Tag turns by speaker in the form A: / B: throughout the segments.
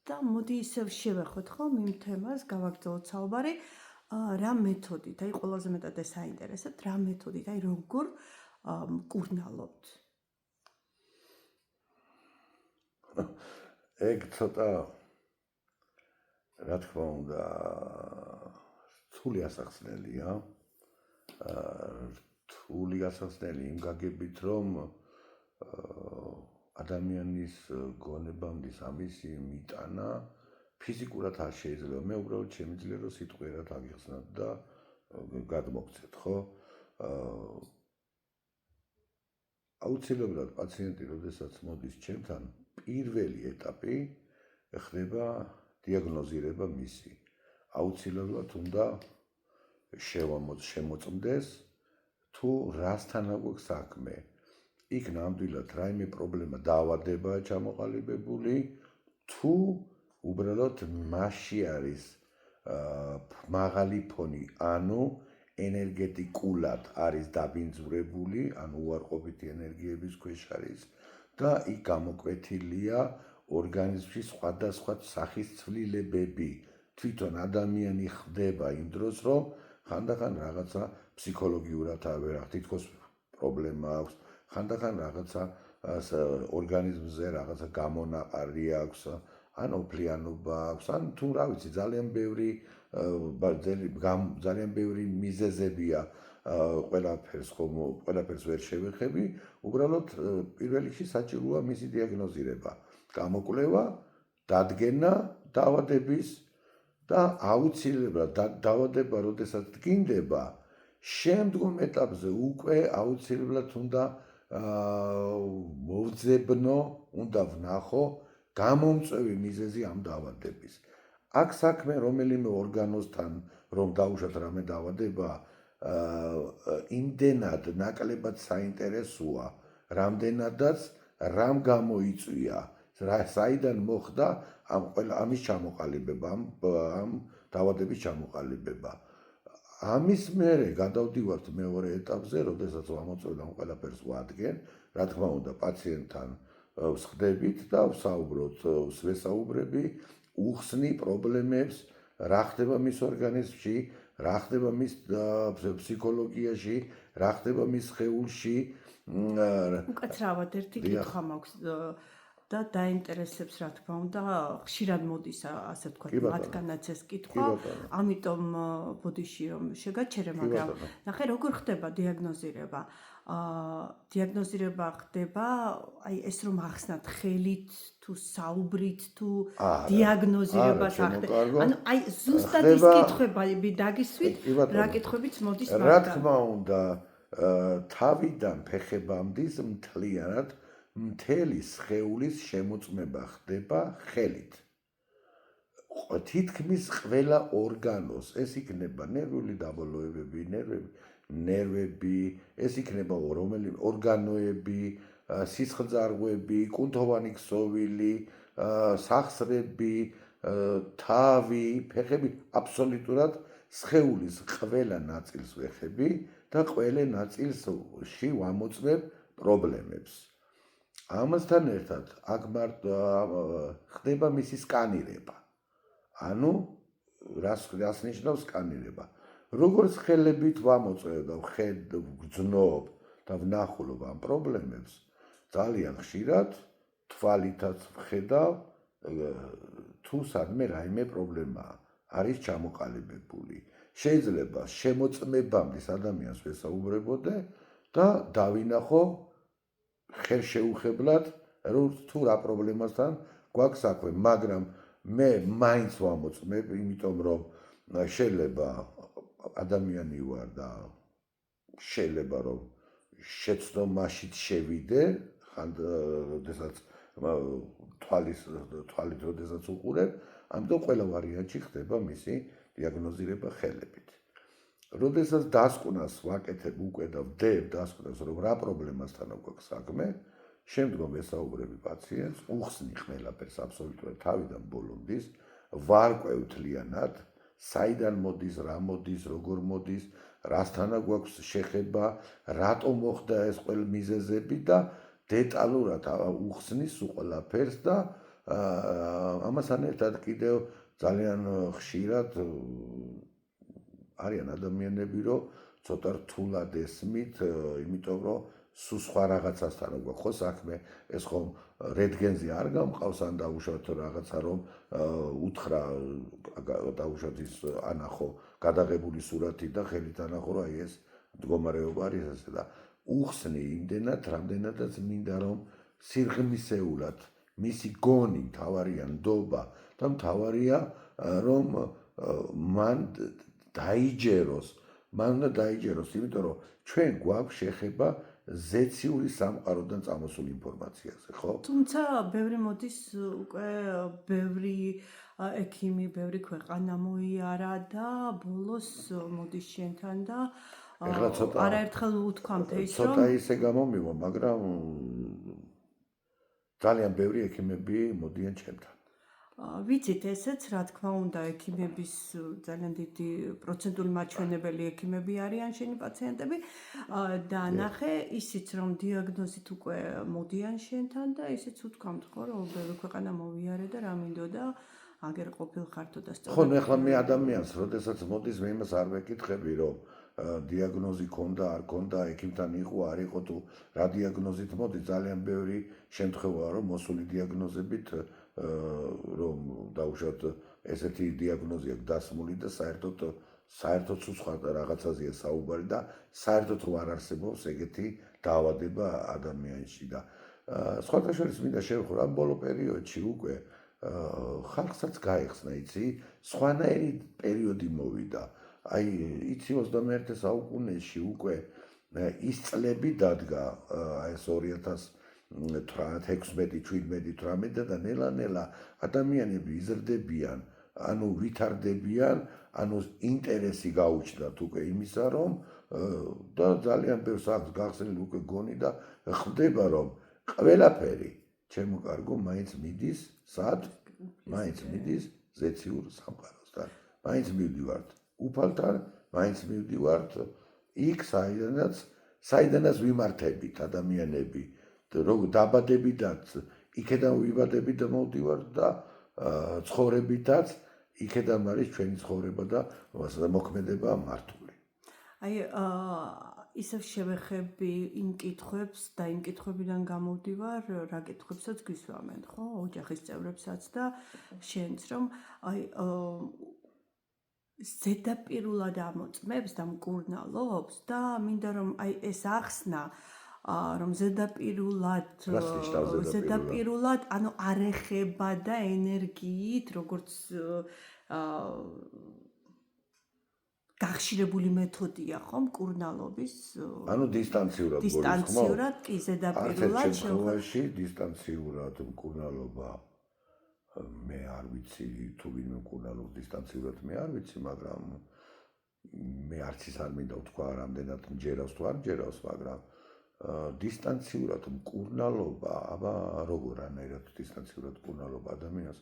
A: და მოდი ისევ შევეხოთ ხომ იმ თემას, გავაგრძელოთ საუბარი, რა მეთოდით, აი ყველაზე მეტად ეს საინტერესებთ, რა მეთოდით, აი როგორ მკურნალობთ?
B: ეგ ცოტა რა თქმა უნდა რთული ასახსნელია. რთული ასახსნელი იმ გაგებით, რომ ადამიანის გონებამდე ამისი მიტანა ფიზიკურად არ შეიძლება. მე უბრალოდ შემიძლია რომ სიტყვიერად აგიხსნათ და გადმოგცეთ, ხო? აუცილებლად პაციენტი, როდესაც მოდის ჩემთან, პირველი ეტაპი ხდება დიაგნოზირება მისი. აუცილებლად უნდა შემოწმდეს თუ რასთან აქვს საქმე. იქ ნამდვილად რაიმე პრობლემა დაავადებაა ჩამოყალიბებული, თუ უბრალოდ მასში არის მაღალი ფონი, ანუ ენერგეტიკულად არის დაბინძურებული, ანუ უარყოფითი ენერგიების ქვეშ არის და იქ გამოკვეთილია ორგანიზმში სხვადასხვა სახის ცვლილებები. თვითონ ადამიანი ხდება იმ დროს, რომ ხანდახან რაღაცა ფსიქოლოგიურად თითქოს პრობლემა აქვს, ხანდახან რაღაცა ორგანიზმზე რაღაცა გამონაყარი აქვს, ან ოფლიანობა აქვს, ან თუ რა ვიცი, ძალიან ბევრი მიზეზებია, ყველაფერს ვერ შევეხები, უბრალოდ პირველ რიგში საჭიროა მისი დიაგნოზირება, გამოკვლევა, დადგენა დაავადების და აუცილებლად დაავადება, როდესაც დგინდება, შემდგომ ეტაპზე უკვე აუცილებლად უნდა მოვძებნო, უნდა ვნახო გამომწვევი მიზეზი ამ დაავადების. აქ საქმე რომელიმე ორგანოსთან რომ დაუშვათ რამე დაავადება, იმდენად ნაკლებად საინტერესოა, რამდენადაც რამ გამოიწვია, საიდან მოხდა ამის ჩამოყალიბება, ამ დაავადების ჩამოყალიბება. ამის მერე გადავდივართ მეორე ეტაპზე, როდესაც ვამოწევთ ამ ყველაფერს ვადგენ, რა თქმა უნდა, პაციენტთან ვსხდებით და ვესაუბრები, უხსნი პრობლემებს, რა ხდება მის ორგანიზმში, რა ხდება მის ფსიქოლოგიაში, რა ხდება მის სხეულში.
A: უკაცრავად ერთი კითხვა მაქვს და დაინტერესებს, რა თქმა უნდა, ხშირად მოდის, ასე ვთქვათ, მათგანაც ეს კითხვა, ამიტომ ბოდიში რომ შეგაჩერე, მაგრამ ნახე როგორ ხდება დიაგნოზირება. დიაგნოზირება ხდება, აი ეს რომ ახსნათ ხელით თუ საუბრით თუ დიაგნოზირებას ახდენთ. ანუ აი ზუსტად ის კითხვები დაგისვით, რა კითხვებიც მოდის მაგდან.
B: რა თქმა უნდა, თავიდან ფეხებამდე მთლიანად მთელი სხეულის შემოწმება ხდება ხელით. თითქმის ყველა ორგანოს, ეს იქნება ნერვული დაბოლოებები, ნერვები, ეს იქნება ორგანოები, სისხლძარღვები, კუნთოვანი ქსოვილი, სახსრები, თავი, ფეხები, აბსოლუტურად სხეულის ყველა ნაწილს ვეხები და ყველა ნაწილში ვამოწმებ პრობლემებს. ამასთან ერთად აქ ხდება მისი სკანირება. ანუ რას ნიშნავს სკანირება? როგორც ხელებით ვამოწევ და ვგრძნობ და ვნახულობ ამ პრობლემებს, ძალიან ხშირად თვალითაც ვხედავ თუ სადმე რაიმე პრობლემაა, არის ჩამოყალიბებული. შეიძლება შემოწმებამდე ადამიანს ვესაუბრებოდე და დავინახო ხელშეუხებლად, თუ რა პრობლემასთან გვაქვს საქმე, მაგრამ მე მაინც ვამოწმებ, იმიტომ რომ შეიძლება ადამიანი ვარ და შეიძლება რომ შეცდომაშიც შევიდე, როდესაც თვალით როდესაც უყურებ, ამიტომ ყველა ვარიანტში ხდება მისი დიაგნოზირება ხელებით. როდესაც დასკვნას ვაკეთებ უკვე და ვდებ დასკვნას, რომ რა პრობლემასთან აქვს საქმე, შემდგომ ვესაუბრები პაციენტს, უხსნი ყველაფერს აბსოლუტურად თავიდან ბოლომდის, ვარკვევ მთლიანად, საიდან მოდის, რა მოდის, როგორ მოდის, რასთანა გვაქვს შეხება, რატომ მოხდა ეს ყველა მიზეზები და დეტალურად უხსნის ყველაფერს და ამასთან ერთად კიდევ ძალიან ხშირად არიან ადამიანები, რომ ცოტა რთულად ესმით, იმიტომ რომ სულ სხვა რაღაცასთან გვაქვს ხო საქმე, ეს ხომ რენტგენზე არ გამყავს, ან დაუშვათ რაღაცა რომ უთხრა დაუშვათ ის ანახო გადაღებული სურათი და ხელით ანახო რომ აი ეს მდგომარეობა არის ასე და უხსნი იმდენად, რამდენადაც მინდა რომ სიღრმისეულად მისი გონი მთავარია ნდობა და მთავარია რომ მან დაიჯეროს, იმიტომ რომ ჩვენ გვაქვს შეხება ზეციური სამყაროდან წამოსულ ინფორმაციაზე, ხო?
A: თუმცა ბევრი მოდის უკვე ბევრი ექიმი, ბევრი ქვეყანა მოიარა და ბოლოს მოდის შენთან და არაერთხელ უთქვამთ ის რომ
B: ცოტა ისე გამომივა, მაგრამ ძალიან ბევრი ექიმები მოდიან ჩემთან.
A: ვიცით ესეც, რა თქმა უნდა, ექიმების ძალიან დიდი პროცენტული მაჩვენებელი ექიმები არიან შენი პაციენტები და ნახე ისიც რომ დიაგნოზით უკვე მოდიან შენთან და ისიც უთქვამთ ხო რომ ბევრი ქვეყანა მოვიარე და რა მინდოდა აგერ ყოფილხართო და
B: ხო, ეხლა მე ადამიანს, როდესაც მოდის მე იმას არ ვეკითხები რომ დიაგნოზი ქონდა, არ ქონდა, ექიმთან იყო, არ იყო თუ რა დიაგნოზით მოდი, ძალიან ბევრი შემთხვევაა რომ მოსული დიაგნოზებით რომ დაუშვათ ესეთი დიაგნოზი აქვს დასმული და საერთოდ სხვა რაღაცაზეა საუბარი და საერთოდ არ არსებობს ეგეთი დაავადება ადამიანში და სხვათა შორის მინდა შევხვდე ამ ბოლო პერიოდში უკვე ხალხსაც გაეხსნა, იცი, სხვანაირი პერიოდი მოვიდა. აი, იცი 21 საუკუნეში უკვე ის წლები დადგა, ეს 2016-17-18 და ნელა-ნელა ადამიანები იზრდებიან, ანუ ვითარდებიან, ანუ ინტერესი გაუჩნდათ უკვე იმისა, რომ და ძალიან ბევრს აქვს გახსნილი უკვე გონი და ხვდება, რომ ყველაფერი ჩემო კარგო მაინც მიდის სად? მაინც მიდის ზეციურ სამყაროსთან. მაინც მივდივართ უფალთან, მაინც მივდივართ იქ საიდანაც ვიმართებით ადამიანები, დაბადებიდანაც იქედან ვიბადებით და მოვდივართ და ცხოვრებითაც იქედან არის ჩვენი ცხოვრება და მოქმედება მართული.
A: აი, ისევ შევეხები იმ კითხვებს და იმ კითხვებიდან გამოვდივარ, რა კითხვებსაც გვისვამენ, ხო, ოჯახის წევრებსაც და შენც, რომ აი ზედაპირულად ამოწმებს და მკურნალობს და მინდა რომ აი ეს ახსნა რომ ზედაპირულად, ანუ არ ეხება და ენერგიით, როგორც გახშირებული მეთოდია, ხო, მკურნალობის.
B: ანუ დისტანციურად გოლის, ხო?
A: დისტანციურად, კი, ზედაპირულად
B: შემთხვევაში დისტანციურად მკურნალობა მე არ ვიცი თუ ვინმე მკურნალობს დისტანციურად მე არ ვიცი, მაგრამ მე არც ის არ მინდა ვთქვა რამდენად მჯერავს თუ არ მჯერავს, მაგრამ დისტანციურად მკურნალობა, აბა როგორანაირად დისტანციურად მკურნალობა ადამიანს,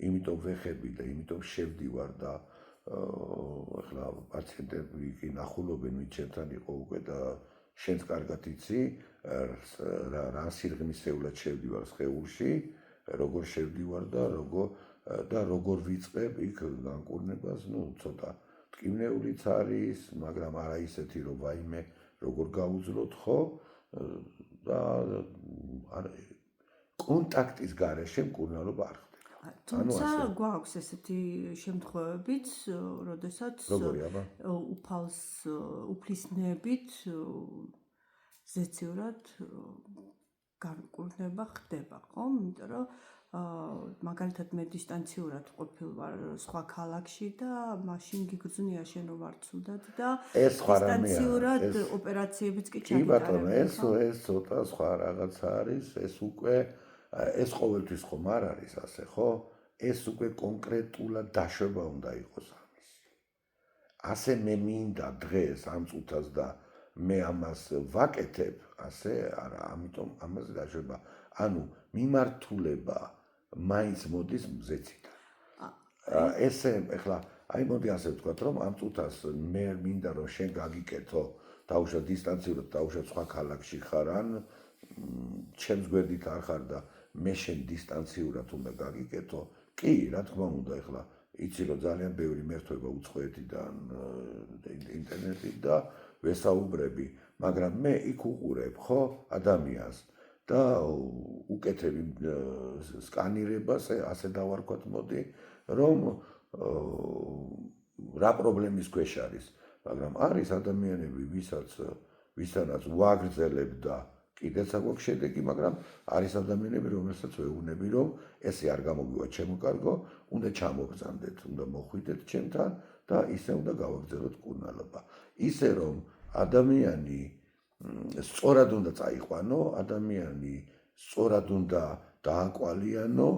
B: იმიტომ ვეხები და იმიტომ შევდივარ და ეხლა პაციენტები კი ნახულობენ ვინც ჩემთან იყო უკვე და შენც კარგად იცი რა სიღრმისეულად შევდივარ სხეულში, როგორ შევდივარ და როგორ ვიწყებ იქ განკურნებას, ну ცოტა ტკივნეულიც არის, მაგრამ არა ისეთი რომ ვაიმე როგორ გაუძლოთ, ხო? და კონტაქტის გარეშე მკურნალობა არ ხდება.
A: თუმცა გვაქვს ესეთი შემთხვევებიც, როდესაც უფლისნებით ზეციურად განკურნება ხდება, ხო? იმიტომ რომ მაგალითად მე დისტანციურად ყოფილვარ სხვა ქალაქში და მაშინ გიგრძნია შენ რომ არ ცუდად და დისტანციურად ოპერაციებიც კი ჩაგიტარებენ.
B: კი ბატონო, ეს ცოტა სხვა რაღაცა არის, ეს უკვე ეს ყოველთვის ხომ არ არის ასე, ხო? ეს უკვე კონკრეტულად დაშვება უნდა იყოს ამის. ასე მე მინდა დღეს ამ წუთას და მე ამას ვაკეთებ, ასე არა, ამიტომ ამაზე დაშვება. ანუ მიმართულება მაინც მოდის მზეციდან. ესე ეხლა აი მოდი ასე ვთქვათ, რომ ამ წუთას მე მინდა რომ შენ გაგიკეთო, დაუშვათ დისტანციურად, დაუშვათ სხვა ქალაქში ხარ ან ჩემს გვერდით არ ხარ და მე შენ დისტანციურად უნდა გაგიკეთო, კი, რა თქმა უნდა, ეხლა იცი რომ ძალიან ბევრი მერთვება უცხოეთიდან ინტერნეტით და ვესაუბრები, მაგრამ მე იქ უყურებ, ხო, ადამიანს და უკეთებ სკანირებას, ასე დავარქვათ, მოდი, რომ რა პრობლემის ქვეშ არის, მაგრამ არის ადამიანები, ვისთანაც ვაგრძელებ და კიდეც აგვაქვს შედეგი, მაგრამ არის ადამიანები, რომელსაც ვეუბნები, რომ ესე არ გამოგივა ჩემო კარგო, უნდა ჩამოგზანდეთ, უნდა მოხვიდეთ ჩემთან და ისე უნდა გავაგრძელოთ კურნალობა. ისე რომ ადამიანი სწორად უნდა წაიყვანო, ადამიანი სწორად უნდა დააკვალიანო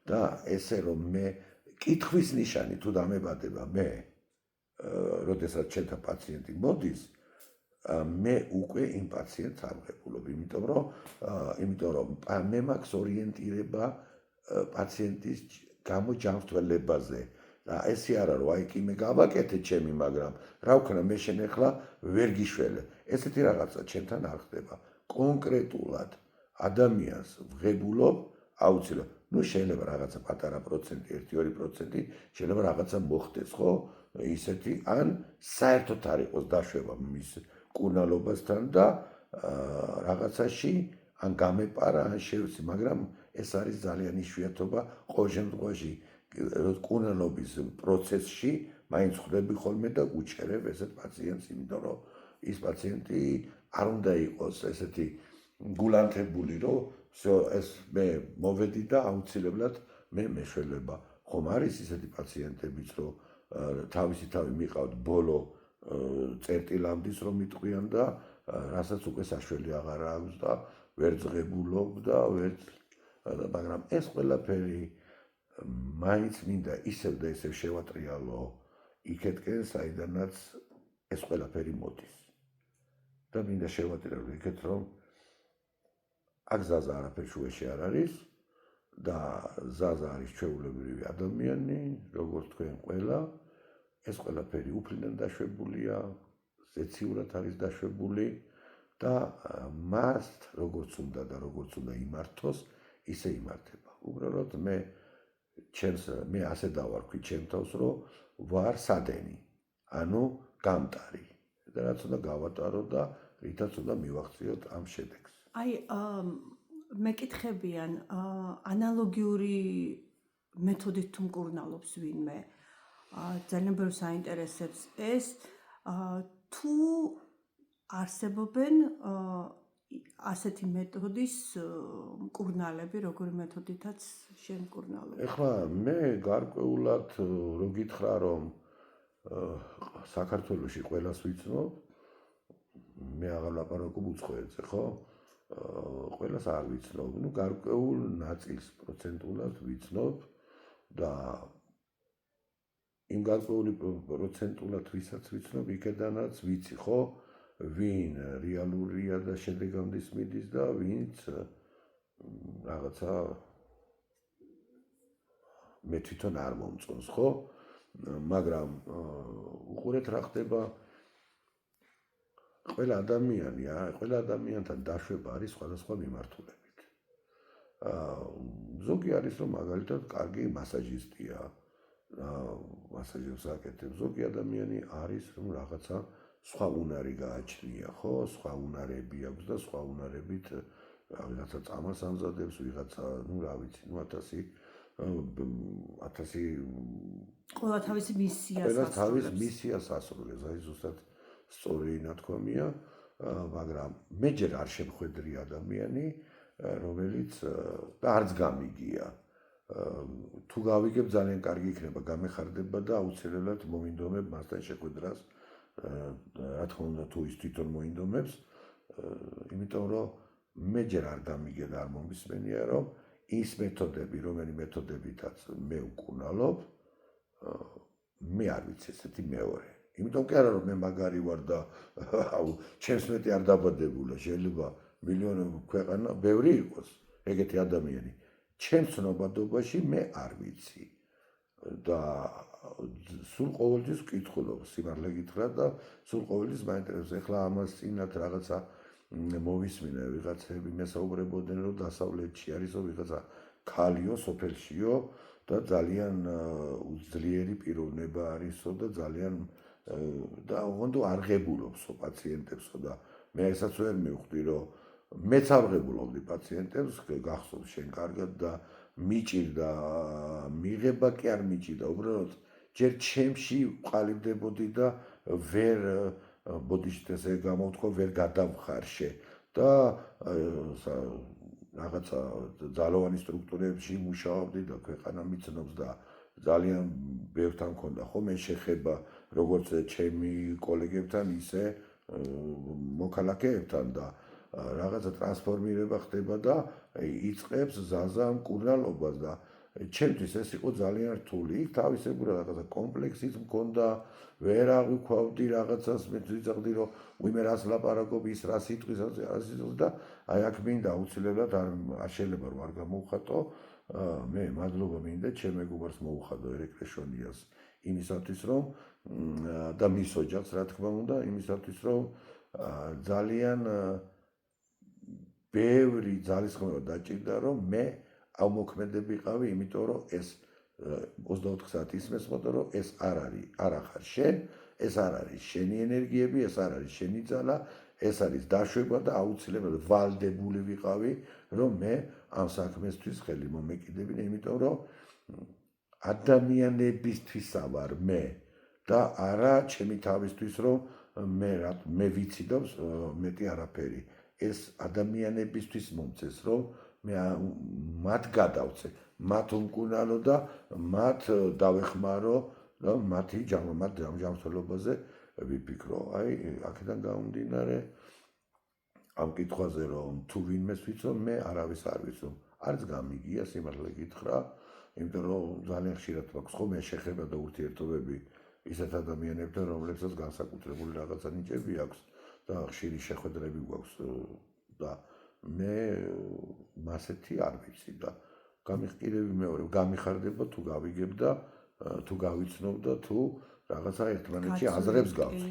B: და ესე რომ მე კითხვის ნიშანი თუ დამებადება მე, როდესაც ჩემთან პაციენტი მოდის, მე უკვე იმ პაციენტს ავღებულობ, იმიტომ რომ მე მაქვს ორიენტირება პაციენტის გამოჯანმრთველებაზე და ესე არა რომ აი კი მე გავაკეთე ჩემი, მაგრამ რა ვქნა მე შენ ახლა ვერ გიშველე. ესეთი რაღაცა ჩემთან არ ხდება. კონკრეტულად ადამიანს ვღებულობ აუცილებლად. ნუ შეიძლება რაღაცა პატარა პროცენტი, 1-2% შეიძლება რაღაცა მოხდეს, ხო? ისეთი ან საერთოდ არ იყოს დაშვება მის კურნალობასთან და რაღაცაში ან გამეპარა, ან შევცი, მაგრამ ეს არის ძალიან იშვიათობა. ყოველ შემთხვევაში კურნალობის პროცესში მაინც ხვდები ხოლმე და უჩერებ ესეთ პაციენტს, იმიტომ რომ ის პაციენტი არ უნდა იყოს ესეთი გულანთებული, რომ ეს მე მოვედი და აუცილებლად მე მეშველება. ხომ არის ისეთი პაციენტებიც, რომ თავისი თავი მიყავთ ბოლო წერტილამდის რომ იტყვიან და რასაც უკვე საშველი აღარ აქვს და ვერ ძღებულობ და მაგრამ ეს ყველაფერი მაინც მინდა ისევ და ისევ შევატრიალო იქეთკენ, საიდანაც ეს ყველაფერი მოდის. და მინდა შევატრიალო იქეთ, რომ აქ ზაზა არაფერ შუაში არ არის და ზაზა არის ჩვეულებრივი ადამიანი, როგორც თქვენ ყველა. ეს ყველაფერი უფლიდან დაშვებულია, ზეციურად არის დაშვებული და მას როგორც უნდა და როგორც უნდა იმართოს, ისე იმართება. უბრალოდ მე ასე დავარქვი ჩემ თავს, რომ ვარ სადენი, ანუ გამტარი და რაც უნდა გავატარო და რითაც უნდა მივახციოთ ამ შედეგს.
A: აი, მეკითხებიან, ანალოგიური მეთოდით თუ მკურნალობს ვინმე, ძალიან ბევრს აინტერესებს ეს, თუ არსებობენ ასეთი მეთოდის მკურნალები, როგორი მეთოდითაც შემკურნალობ.
B: ეხლა მე გარკვეულად რო გითხრა, რომ საქართველოში ყველას ვიცნობ, მე აღარ ლაპარაკობ უცხოეთზე, ხო? ყველას არ ვიცნობ, ნუ გარკვეულ ნაწილს პროცენტულად ვიცნობ და იმ გარკვეული პროცენტულად ვისაც ვიცნობ, იქედანაც ვიცი, ხო? ვინ რეალურია და შედეგამდის მიდის და ვინც რაღაცა მე თვითონ არ მომწონს, ხო? მაგრამ უყურეთ რა ხდება. ყველა ადამიანთან დაშვება არის სხვადასხვა მიმართულებით. ზოგი არის რომ მაგალითად კარგი მასაჟისტია, მასაჟებს აკეთებს, ზოგი ადამიანი არის რომ რაღაცა სხვა უნარი გააჩნია, ხო? სხვა უნარები აქვს და სხვა უნარებით ვიღაცა წამას ამზადებს, ვიღაცა, ნუ რა ვიცი, ნუ 1000
A: ყველა თავისი მისიას
B: ყველა თავის მისიას ასრულებს, აი ზუსტად სწორი ნათქვამია, მაგრამ მე ჯერ არ შემხვედრი ადამიანი, რომელიც და არც გამიგია. თუ გავიგებ ძალიან კარგი იქნება, გამეხარდება და აუცილებლად მომინდომებ მასთან შეხვედრას, რა თქმა უნდა თუ ის თვითონ მოინდომებს, იმიტომ რომ მე ჯერ არ გამიგე და არ მომისმენია, რომ ის მეთოდები, რომელი მეთოდებითაც მე ვკურნალობ, მე არ ვიცი ესეთი მეორე. იმიტომ კი არა რომ მე მაგარი ვარ და ჩემს მეტი არ დაბადებულა, შეიძლება მილიონები ქვეყანა ბევრი იყოს ეგეთი ადამიანი. ჩემს ცნობადობაში მე არ ვიცი და სულ ყოველთვის ვკითხულობ, სიმართლე გითხრა და სულ ყოველთვის მაინტერესებს. ეხლა ამას წინათ რაღაცა მოვისმინე, ვიღაცები მესაუბრებოდნენ, რომ დასავლეთში არისო ვიღაცა ქალიო, სოფელშიო და ძალიან უძლიერი პიროვნება არისო და ძალიან და ოღონდ არღებულობსო პაციენტებსო და მე ესაც ვერ მივხვდი რომ მეც არღებულობდი პაციენტებს გახსოვს შენ კარგად და მიჭირდა მიღება კი არ მიჭირდა უბრალოდ ჯერ ჩემში ვყალიბდებოდი და ვერ ბოდიშით ესე გამოვთქვა ვერ გადავხარშე და რაღაცა ძალოვანი სტრუქტურებში მუშაობდი და ქვეყანა მიცნობს და ძალიან ბევრთან მქონდა ხოლმე შეხება როგორც ჩემი კოლეგებთან ისე მოქალაქეებთან და რაღაცა ტრანსფორმირება ხდება და იწყებს ზაზა მკურნალობას და ჩემთვის ეს იყო ძალიან რთული. იქ თავისებურად რაღაცა კომპლექსიც მქონდა, ვერ აღვიქვავდი რაღაცას, მე ვიძახდი რომ უიმე რას ლაპარაკობ, ის რა სიტყვის, რა სიტყვის და აი აქ მინდა აუცილებლად არ შეიძლება რომ არ გამოვხატო. მე მადლობა მინდა ჩემ მეგობარს მოუხადო ერეკ რეშონიას იმისათვის რომ და მის ოჯახს რა თქმა უნდა იმისათვის რომ ძალიან ბევრი ძალისხმევა დაჭირდა რომ მე ავმოქმედებიყავი იმიტომ რომ ეს 24 საათი ისმის მოდი რომ ეს არ არის არ ახარ შენ ეს არ არის შენი ენერგიები ეს არ არის შენი ძალა ეს არის დაშვება და აუცილებლად ვალდებული ვიყავი რომ მე ამ საქმესთვის ხელი მომეკიდებინე იმიტომ რომ ადამიანებისთვისა ვარ მე და არა ჩემი თავისთვის რომ მე ვიცი და მეტი არაფერი ეს ადამიანებისთვის მომწეს რომ მე მათ გადავწე მათ უმკურნალო და მათ დავეხმარო და მათი ჯანმრთელობაზე ვიფიქრო აი აქედან გამომდინარე ამ კითხვაზე რომ თუ ვინმეს ვიცო მე არავის არ ვიცო არც გამიგია სიმართლე გითხრა იმიტომ რომ ძალიან ხშირად მაქვს ხოლმე შეხება და ურთიერთობები ისეთ ადამიანებთან რომლებსაც განსაკუთრებული რაღაცა ნიჭები აქვს და ხშირი შეხვედრები გვაქვს და მე მასეთი არ ვიცი და გამიხკირები მეორე გამიხარდება თუ გავიგებ და თუ გავიცნობ და თუ რაღაცა ერთმანეთში აზრებს გავს